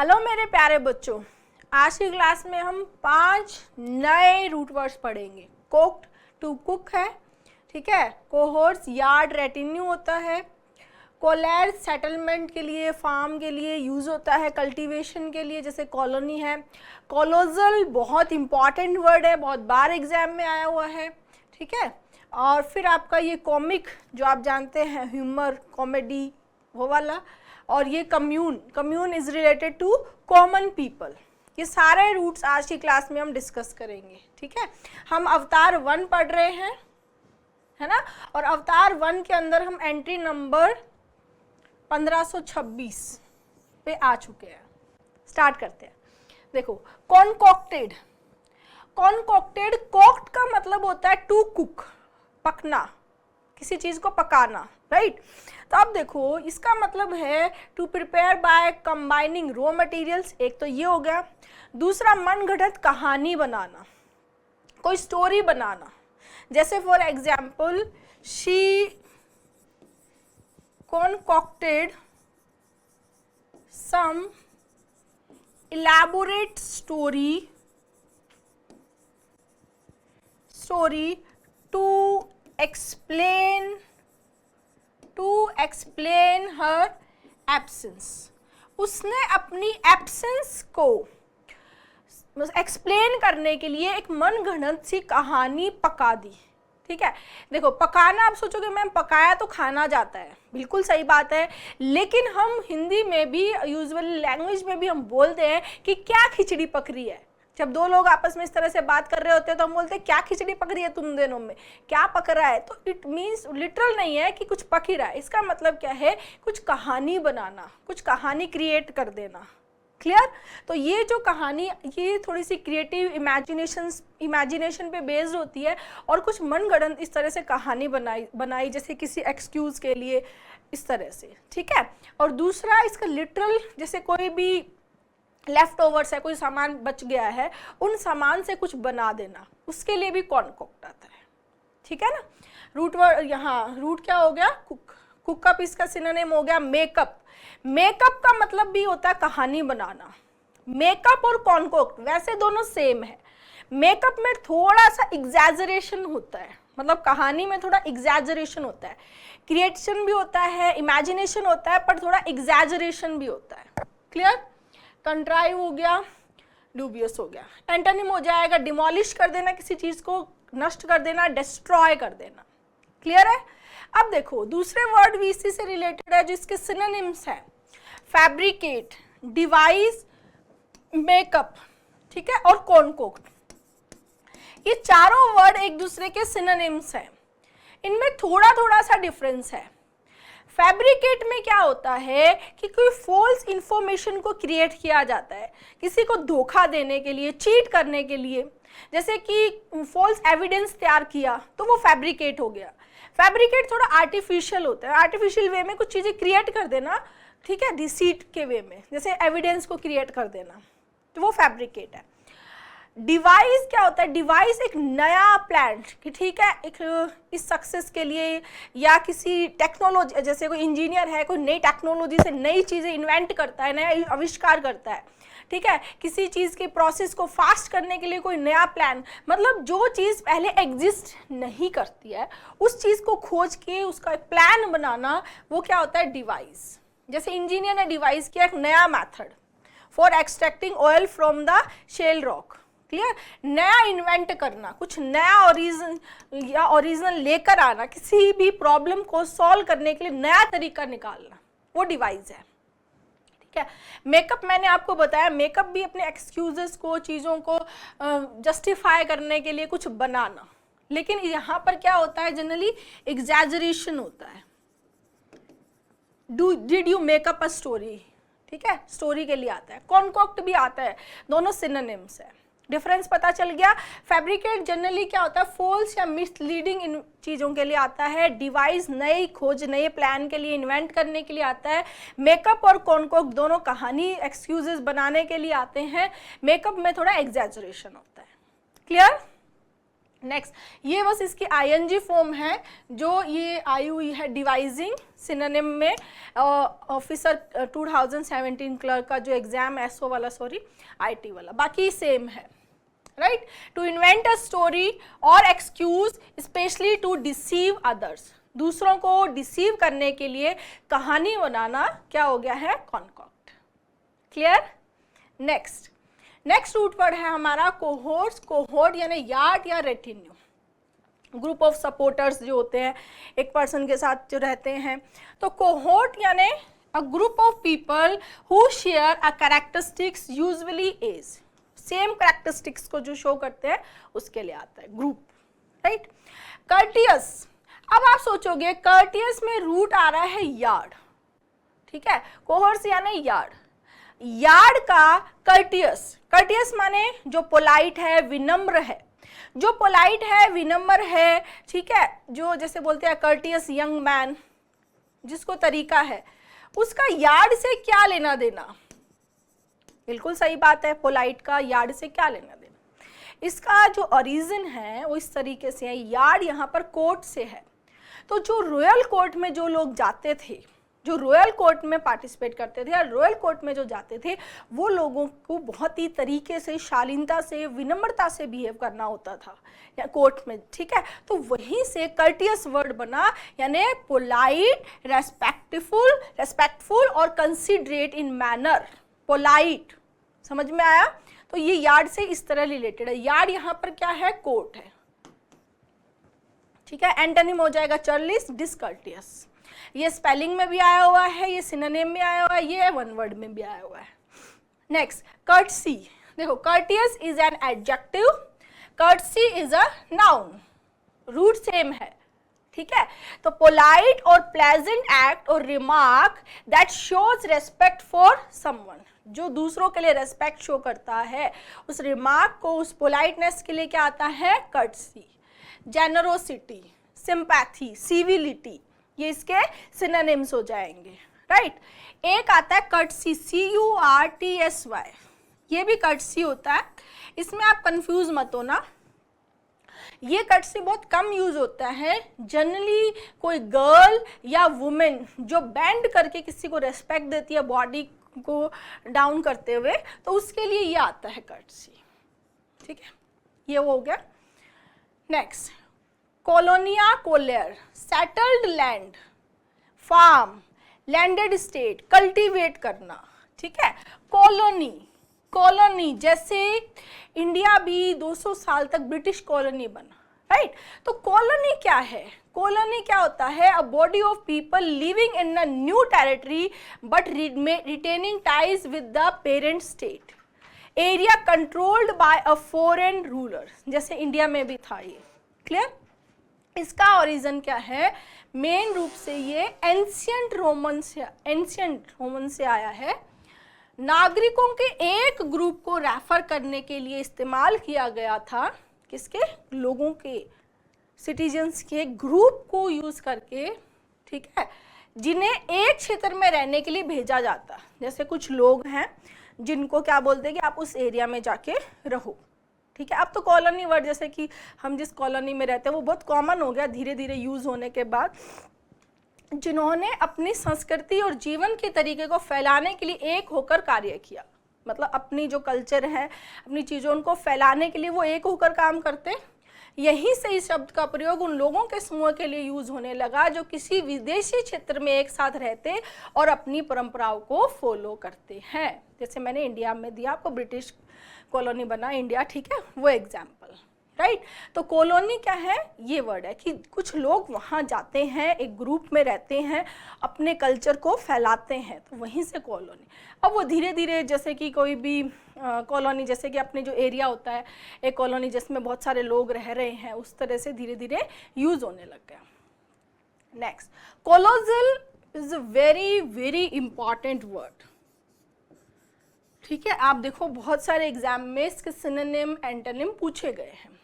Hello मेरे प्यारे बच्चों, आज की क्लास में हम 5 नए रूट वर्ड्स पढ़ेंगे। कोक्ड टू कुक है, ठीक है। कोहोर्स यार्ड रेटिन्यू होता है। कोलैर सेटलमेंट के लिए, फार्म के लिए यूज़ होता है, कल्टीवेशन के लिए जैसे कॉलोनी है। कोलोजल बहुत इंपॉर्टेंट वर्ड है, बहुत बार एग्जाम में आया हुआ है, ठीक है। और फिर आपका ये कॉमिक जो आप जानते हैं, ह्यूमर, कॉमेडी, वो वाला। और ये commune is related to common people. ये सारे रूट्स आज की क्लास में हम डिस्कस करेंगे, ठीक है। हम अवतार 1 पढ़ रहे हैं, है ना। और अवतार 1 के अंदर हम एंट्री नंबर 1526 पे आ चुके हैं। स्टार्ट करते हैं। देखो, कॉनकॉक्टेड। कॉनकॉक्टेड, कॉक्ड का मतलब होता है टू कुक, पकना, किसी चीज को पकाना, राइट। तो अब देखो, इसका मतलब है to prepare by combining raw materials. एक तो ये हो गया। दूसरा, मनगढ़ंत कहानी बनाना, कोई स्टोरी बनाना। जैसे for example, she concocted some elaborate story to explain her absence। उसने अपनी एब्सेंस को एक्सप्लेन करने के लिए एक मनगढ़ंत सी कहानी पका दी, ठीक है। देखो, पकाना, आप सोचोगे मैम पकाया तो खाना जाता है, बिल्कुल सही बात है। लेकिन हम हिंदी में भी, यूजुअली लैंग्वेज में भी हम बोलते हैं कि क्या खिचड़ी पक रही है। जब दो लोग आपस में इस तरह से बात कर रहे होते हैं तो हम बोलते हैं क्या खिचड़ी पक रही है तुम दोनों में, क्या पक रहा है। तो इट मीन्स लिटरल नहीं है कि कुछ पक ही रहा है। इसका मतलब क्या है, कुछ कहानी बनाना, कुछ कहानी क्रिएट कर देना। क्लियर। तो ये जो कहानी, ये थोड़ी सी क्रिएटिव इमेजिनेशन पे बेस्ड होती है और कुछ मनगढ़ंत इस तरह से कहानी बनाई जैसे किसी एक्सक्यूज के लिए, इस तरह से, ठीक है। और दूसरा, इसका लिटरल, जैसे कोई भी लेफ्ट ओवर्स है, कोई सामान बच गया है, उन सामान से कुछ बना देना, उसके लिए भी कॉनकॉक्ट आता है, ठीक है ना। रूट वर्ड यहाँ, रूट क्या हो गया, कुक। कुकअप इसका सिनोनिम हो गया मेकअप। मेकअप का मतलब भी होता है कहानी बनाना। मेकअप और कॉनकॉक्ट वैसे दोनों सेम है। मेकअप में थोड़ा सा एग्जैजरेशन होता है, मतलब कहानी में थोड़ा एग्जैजरेशन होता है, क्रिएशन भी होता है, इमेजिनेशन होता है, पर थोड़ा एग्जैजरेशन भी होता है। क्लियर। कंट्राइव हो गया, डूबियस हो गया। एंटोनिम हो जाएगा डिमोलिश कर देना, किसी चीज को नष्ट कर देना, डिस्ट्रॉय कर देना। क्लियर है। अब देखो, दूसरे वर्ड भी इसी से रिलेटेड है जिसके सिनोनिम्स हैं, फैब्रिकेट, डिवाइस, मेकअप, ठीक है, और कॉनकॉक्ट। ये चारों वर्ड एक दूसरे के सिनोनिम्स हैं। इनमें थोड़ा थोड़ा सा डिफरेंस है। फैब्रिकेट में क्या होता है कि कोई फॉल्स इंफॉर्मेशन को क्रिएट किया जाता है किसी को धोखा देने के लिए, चीट करने के लिए। जैसे कि फॉल्स एविडेंस तैयार किया तो वो फैब्रिकेट हो गया। फैब्रिकेट थोड़ा आर्टिफिशियल होता है, आर्टिफिशियल वे में कुछ चीज़ें क्रिएट कर देना, ठीक है, डिसीट के वे में, जैसे एविडेंस को क्रिएट कर देना, तो वो फैब्रिकेट है। डिवाइस क्या होता है, डिवाइस एक नया प्लान कि ठीक है, एक इस सक्सेस के लिए या किसी टेक्नोलॉजी, जैसे कोई इंजीनियर है, कोई नई टेक्नोलॉजी से नई चीज़ें इन्वेंट करता है, नया आविष्कार करता है, ठीक है, किसी चीज़ के प्रोसेस को फास्ट करने के लिए कोई नया प्लान, मतलब जो चीज़ पहले एग्जिस्ट नहीं करती है उस चीज़ को खोज के उसका एक प्लान बनाना, वो क्या होता है, डिवाइस। जैसे इंजीनियर ने डिवाइस किया एक नया method for extracting oil from the shale rock. Clear. नया इन्वेंट करना, कुछ नया ओरिजिनल लेकर आना, किसी भी प्रॉब्लम को सॉल्व करने के लिए नया तरीका निकालना, वो डिवाइस है, ठीक है। मेकअप मैंने आपको बताया, मेकअप भी अपने एक्सक्यूजेस को, चीज़ों को जस्टिफाई करने के लिए कुछ बनाना। लेकिन यहाँ पर क्या होता है, जनरली एग्जैजरेशन होता है। Did you makeup a story, ठीक है, स्टोरी के लिए आता है। कॉनकॉक्ट भी आता है, दोनों सिनोनिम्स है। डिफरेंस पता चल गया। फैब्रिकेट जनरली क्या होता है, फॉल्स या मिसलीडिंग इन चीज़ों के लिए आता है। डिवाइस नई खोज, नए प्लान के लिए, इन्वेंट करने के लिए आता है। मेकअप और कॉनकॉक्ट दोनों कहानी, एक्सक्यूजेस बनाने के लिए आते हैं। मेकअप में थोड़ा एग्जैजरेशन होता है। क्लियर। नेक्स्ट, ये बस इसकी आईएनजी फॉर्म है जो ये आई हुई है डिवाइजिंग सिनोनिम में ऑफिसर 2017 क्लर्क का जो एग्जाम एसओ वाला, सॉरी आईटी वाला, बाकी सेम है, right. To invent a story और excuse specially to deceive others, दूसरों को डिसीव करने के लिए कहानी बनाना क्या हो गया है, concoct. Clear. Next root word है हमारा कोहोर्ट्स। कोहोर्ट यानी यार्ड या रेटिन्यू, ग्रुप ऑफ सपोर्टर्स जो होते हैं एक पर्सन के साथ जो रहते हैं। तो कोहोर्ट यानी a group of people who share a characteristics usually is, same characteristics को जो शो करते हैं उसके लिए आता है ग्रुप, राइट। कर्टियस, अब आप सोचोगे कर्टियस में रूट आ रहा है यार्ड, ठीक है, कोहोर्ट्स यानी यार्ड, यार्ड का कर्टियस, कर्टियस माने जो पोलाइट है, विनम्र है, जो पोलाइट है, विनम्र है, ठीक है, जो जैसे बोलते हैं कर्टियस यंग मैन, जिसको तरीका है, उसका यार्ड से क्या लेना देना। बिल्कुल सही बात है, पोलाइट का यार्ड से क्या लेना देना। इसका जो ओरिजिन है वो इस तरीके से है, यार्ड यहाँ पर कोर्ट से है। तो जो रॉयल कोर्ट में जो लोग जाते थे, जो रॉयल कोर्ट में पार्टिसिपेट करते थे या रॉयल कोर्ट में जो जाते थे, वो लोगों को बहुत ही तरीके से, शालीनता से, विनम्रता से बिहेव करना होता था या कोर्ट में, ठीक है। तो वहीं से कर्टियस वर्ड बना, यानी पोलाइट, रेस्पेक्टफुल और कंसिडरेट इन मैनर, पोलाइट, समझ में आया। तो ये यार्ड से इस तरह रिलेटेड है। यार्ड यहाँ पर क्या है, कोर्ट है, ठीक है। एंटोनिम हो जाएगा चर्लिश, डिसकर्टियस। ये स्पेलिंग में भी आया हुआ है, ये सिनोनिम में आया हुआ है, ये वन वर्ड में भी आया हुआ है। Next, courtesy. देखो, courteous is an adjective, courtesy is a noun, root same है, ठीक है। तो पोलाइट और प्लेजेंट एक्ट और remark that shows respect for someone, जो दूसरों के लिए रेस्पेक्ट शो करता है, उस रिमार्क को, उस पोलाइटनेस के लिए क्या आता है, कर्टसी। जेनरोसिटी, सिंपैथी, सिविलिटी, ये इसके सिनोनिम्स हो जाएंगे, राइट। एक आता है कर्टसी, CURTSY, ये भी कर्टसी होता है, इसमें आप कंफ्यूज मत होना। ये कर्टसी बहुत कम यूज होता है, जनरली कोई गर्ल या वुमेन जो बेंड करके किसी को रेस्पेक्ट देती है बॉडी को डाउन करते हुए, तो उसके लिए ये आता है कर्टसी, ठीक है। ये हो गया। नेक्स्ट, कॉलोनिया कोलेर, settled land, farm, landed state, cultivate करना, ठीक है। कॉलोनी जैसे इंडिया भी 200 साल तक ब्रिटिश कॉलोनी बना, राइट। तो कॉलोनी क्या है, कॉलोनी क्या होता है, a body of people living in a new territory but retaining ties with the parent state, area controlled by a foreign ruler, जैसे इंडिया में भी था ये। क्लियर। इसका ओरिजिन क्या है, मेन रूप से ये एंशियंट रोमन से आया है। नागरिकों के एक ग्रुप को रेफर करने के लिए इस्तेमाल किया गया था, किसके, लोगों के, सिटीजन्स के ग्रुप को यूज करके, ठीक है, जिन्हें एक क्षेत्र में रहने के लिए भेजा जाता। जैसे कुछ लोग हैं जिनको क्या बोलते हैं कि आप उस एरिया में जाके रहो, ठीक है। अब तो कॉलोनी वर्ड, जैसे कि हम जिस कॉलोनी में रहते हैं वो बहुत कॉमन हो गया धीरे धीरे यूज होने के बाद, जिन्होंने अपनी संस्कृति और जीवन के तरीके को फैलाने के लिए एक होकर कार्य किया, मतलब अपनी जो कल्चर है, अपनी चीज़ों उनको फैलाने के लिए वो एक होकर काम करते। यहीं से इस शब्द का प्रयोग उन लोगों के समूह के लिए यूज होने लगा जो किसी विदेशी क्षेत्र में एक साथ रहते और अपनी परंपराओं को फॉलो करते हैं। जैसे मैंने इंडिया में दिया आपको, ब्रिटिश कॉलोनी बना इंडिया, ठीक है, वो एग्जाम्पल, राइट। तो कॉलोनी क्या है, ये वर्ड है कि कुछ लोग वहाँ जाते हैं, एक ग्रुप में रहते हैं, अपने कल्चर को फैलाते हैं, तो वहीं से कॉलोनी। अब वो धीरे धीरे, जैसे कि कोई भी कॉलोनी, जैसे कि अपने जो एरिया होता है, एक कॉलोनी जिसमें बहुत सारे लोग रह रहे हैं, उस तरह से धीरे धीरे यूज होने लग गया। Next, colossal is a very very important word, ठीक है। आप देखो बहुत सारे एग्जाम में इसके सिनोनिम, एंटोनिम पूछे गए हैं।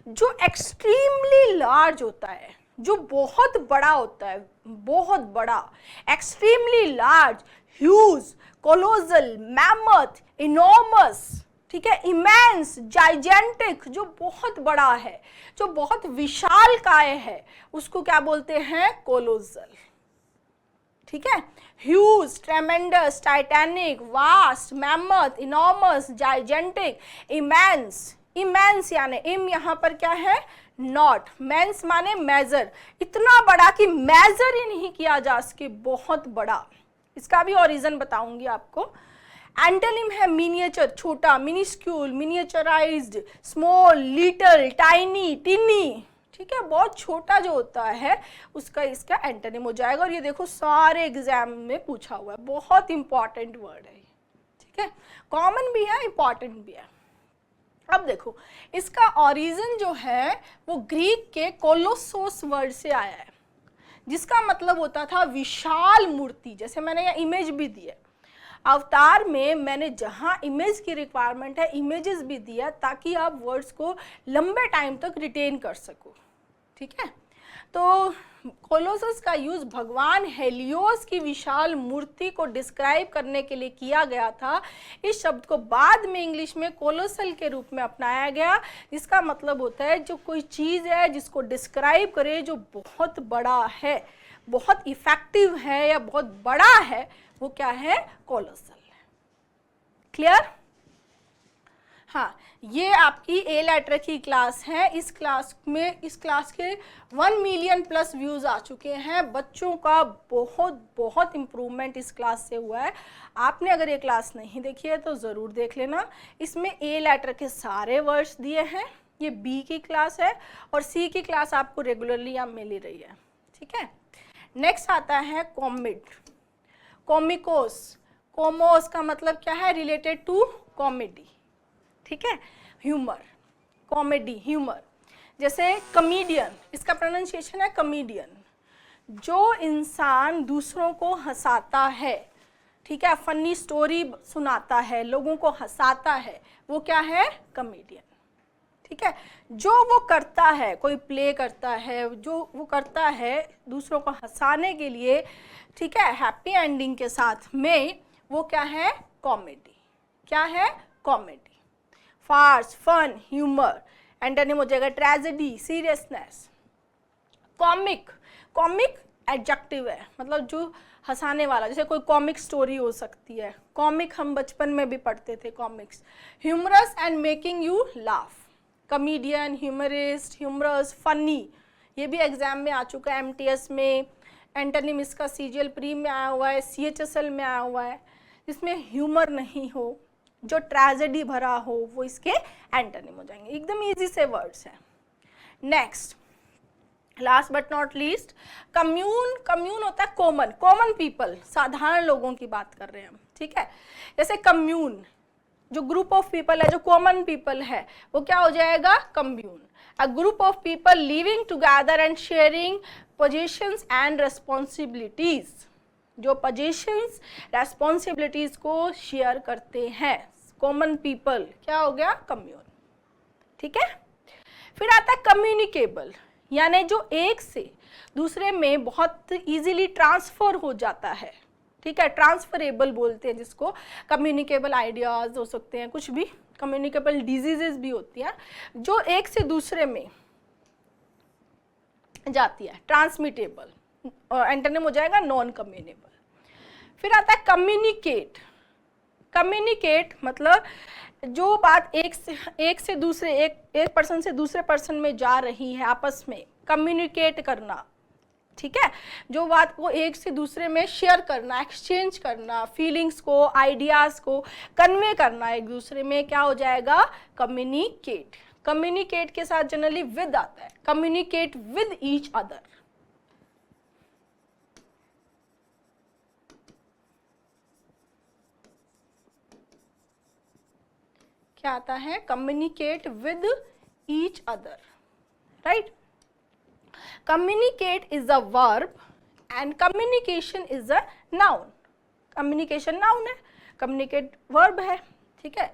जो एक्सट्रीमली लार्ज होता है, जो बहुत बड़ा होता है, बहुत बड़ा, extremely large, huge, colossal, mammoth, enormous, ठीक है। इमेंस, जाइजेंटिक, जो बहुत बड़ा है, जो बहुत विशाल काय है, उसको क्या बोलते हैं? कोलोसल। ठीक है। Huge, ट्रेमेंडस, Titanic, vast, mammoth, enormous, gigantic, immense. Immense यानी इम यहाँ पर क्या है? नॉट। मेंस माने मेजर, इतना बड़ा कि मेजर ही नहीं किया जा सके, बहुत बड़ा। इसका भी ओरिजिन बताऊंगी आपको। एंटोनिम है मिनिएचर, छोटा, minuscule, miniaturised, small, little, tiny, टिनी। ठीक है, बहुत छोटा जो होता है उसका इसका एंटोनिम हो जाएगा। और ये देखो सारे एग्जाम में पूछा हुआ है, बहुत इंपॉर्टेंट वर्ड है। ठीक है, कॉमन भी है, इंपॉर्टेंट भी है। अब देखो इसका ओरिजिन जो है वो ग्रीक के कोलोसोस वर्ड से आया है, जिसका मतलब होता था विशाल मूर्ति। जैसे मैंने यहाँ इमेज भी दी है, अवतार में मैंने जहाँ इमेज की रिक्वायरमेंट है इमेजेस भी दिया, ताकि आप वर्ड्स को लंबे टाइम तक रिटेन कर सको। ठीक है, तो कोलोसस का यूज भगवान हेलियोस की विशाल मूर्ति को डिस्क्राइब करने के लिए किया गया था। इस शब्द को बाद में इंग्लिश में कोलोसल के रूप में अपनाया गया, जिसका मतलब होता है जो कोई चीज़ है जिसको डिस्क्राइब करे जो बहुत बड़ा है, बहुत इफेक्टिव है या बहुत बड़ा है, वो क्या है? कोलोसल। क्लियर? हाँ, ये आपकी ए लेटर की क्लास है। इस क्लास के 1 मिलियन प्लस व्यूज आ चुके हैं। बच्चों का बहुत बहुत इम्प्रूवमेंट इस क्लास से हुआ है। आपने अगर ये क्लास नहीं देखी है तो ज़रूर देख लेना। इसमें ए लेटर के सारे वर्ड्स दिए हैं। ये बी की क्लास है और सी की क्लास आपको रेगुलरली यहाँ मिल ही रही है। ठीक है, नेक्स्ट आता है कॉमिड, कॉमिकोस। कोमोस का मतलब क्या है? Related to comedy. ठीक है, ह्यूमर, कॉमेडी, ह्यूमर। जैसे कॉमेडियन, इसका प्रोनाउंसिएशन है कॉमेडियन, जो इंसान दूसरों को हंसाता है। ठीक है, फनी स्टोरी सुनाता है, लोगों को हंसाता है, वो क्या है? कॉमेडियन। ठीक है, जो वो करता है, कोई प्ले करता है, जो वो करता है दूसरों को हंसाने के लिए, ठीक है, हैप्पी एंडिंग के साथ में, वो क्या है? कॉमेडी। क्या है? Comedy. Farce, fun, humour. Antonym हो जाएगा tragedy, seriousness. Comic, comic adjective है, मतलब जो हंसाने वाला, जैसे कोई कॉमिक स्टोरी हो सकती है। कॉमिक हम बचपन में भी पढ़ते थे, comics. Humorous and making you laugh. Comedian, humorist, humorous, funny, ये भी एग्जाम में आ चुका है, एमटीएस में। एंटोनिम इसका सीजीएल प्री में आया हुआ है, सीएचएसएल में आया हुआ है। जिसमें ह्यूमर नहीं हो, जो ट्रेजेडी भरा हो, वो इसके एंटोनिम हो जाएंगे। एकदम इजी से वर्ड्स हैं। Next, last but not least, commune. Commune होता है कॉमन, कॉमन पीपल, साधारण लोगों की बात कर रहे हैं हम। ठीक है, जैसे कम्यून, जो ग्रुप ऑफ पीपल है, जो कॉमन पीपल है, वो क्या हो जाएगा? Commune. A group of people living together and sharing positions and responsibilities, जो पोजीशंस, रेस्पॉन्सिबिलिटीज को शेयर करते हैं, कॉमन पीपल, क्या हो गया? कम्यून। ठीक है, फिर आता है कम्युनिकेबल, यानी जो एक से दूसरे में बहुत इजीली ट्रांसफर हो जाता है। ठीक है, ट्रांसफरेबल बोलते हैं जिसको। कम्युनिकेबल आइडियाज हो सकते हैं, कुछ भी। कम्युनिकेबल डिजीजेस भी होती हैं जो एक से दूसरे में जाती है। ट्रांसमिटेबल, एंटोनिम हो जाएगा नॉन कम्युनिकेबल। फिर आता है कम्युनिकेट। कम्युनिकेट मतलब जो बात एक से दूसरे, एक पर्सन से दूसरे पर्सन में जा रही है, आपस में कम्युनिकेट करना। ठीक है, जो बात को एक से दूसरे में शेयर करना, एक्सचेंज करना, फीलिंग्स को, आइडियाज को कन्वे करना एक दूसरे में, क्या हो जाएगा? कम्युनिकेट। कम्युनिकेट के साथ जनरली विद आता है, कम्युनिकेट विद ईच अदर। क्या आता है? Communicate with each other, right. Communicate is a verb and communication is a noun. Communication noun है, कम्युनिकेट वर्ब है। ठीक है,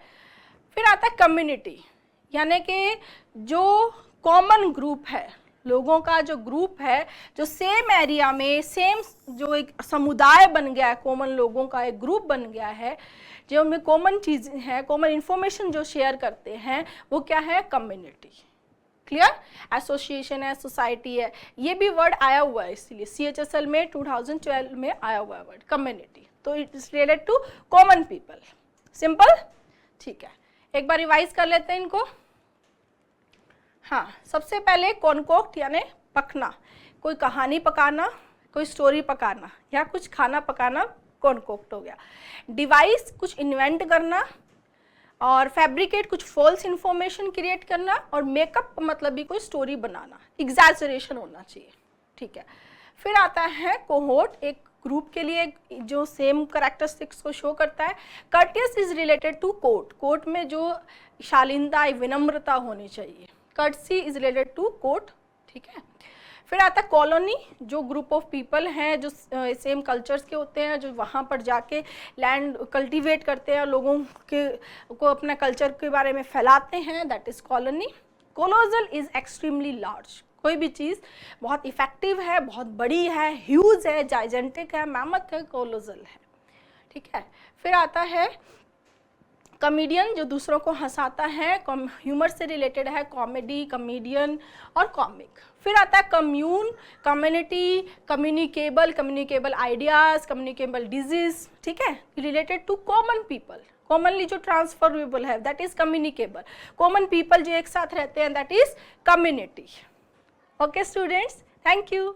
फिर आता है कम्युनिटी, यानी कि जो कॉमन ग्रुप है, लोगों का जो ग्रुप है, जो सेम एरिया में, सेम जो एक समुदाय बन गया है, कॉमन लोगों का एक ग्रुप बन गया है। जो हमें कॉमन चीज़ें हैं, कॉमन इंफॉर्मेशन जो शेयर करते हैं वो क्या है, कम्युनिटी। क्लियर? एसोसिएशन है, सोसाइटी है, ये भी वर्ड आया हुआ है, इसीलिए CHSL में 2012 में आया हुआ है वर्ड कम्युनिटी, तो it is related to common people. Simple, ठीक है, एक बार रिवाइज कर लेते हैं इनको। हाँ, सबसे पहले कॉन्कोक्ट यानी पकना, कोई कहानी पकाना, कोई स्टोरी पकाना या कुछ खाना पकाना, कॉन्कोक्ट हो गया। डिवाइस, कुछ इन्वेंट करना, और फैब्रिकेट, कुछ फॉल्स इंफॉर्मेशन क्रिएट करना, और मेकअप मतलब भी कोई स्टोरी बनाना, एग्जैजरेशन होना चाहिए, ठीक है। फिर आता है कोहोर्ट, एक ग्रुप के लिए जो सेम कैरेक्टरिस्टिक्स को शो करता है। Courteous is related to court, court में जो शालीनता, विनम्रता होनी चाहिए, courtesy is related to court, ठीक है। फिर आता है कॉलोनी, जो ग्रुप ऑफ पीपल हैं जो सेम कल्चर्स के होते हैं, जो वहाँ पर जाके लैंड कल्टीवेट करते हैं, लोगों के को अपना कल्चर के बारे में फैलाते हैं, that is colony. Colossal is extremely large, कोई भी चीज़ बहुत इफेक्टिव है, बहुत बड़ी है, ह्यूज है, जाइजेंटिक है, मैमथ है, कोलोजल है, ठीक है। फिर आता है कॉमेडियन, जो दूसरों को हंसाता है, ह्यूमर से रिलेटेड है, कॉमेडी, कॉमेडियन और कॉमिक। फिर आता है commune, community, communicable, communicable ideas, communicable disease, ठीक है, related to common people, commonly जो ट्रांसफरेबल है, that is communicable. Common people जो एक साथ रहते हैं, that is community. Okay students, thank you.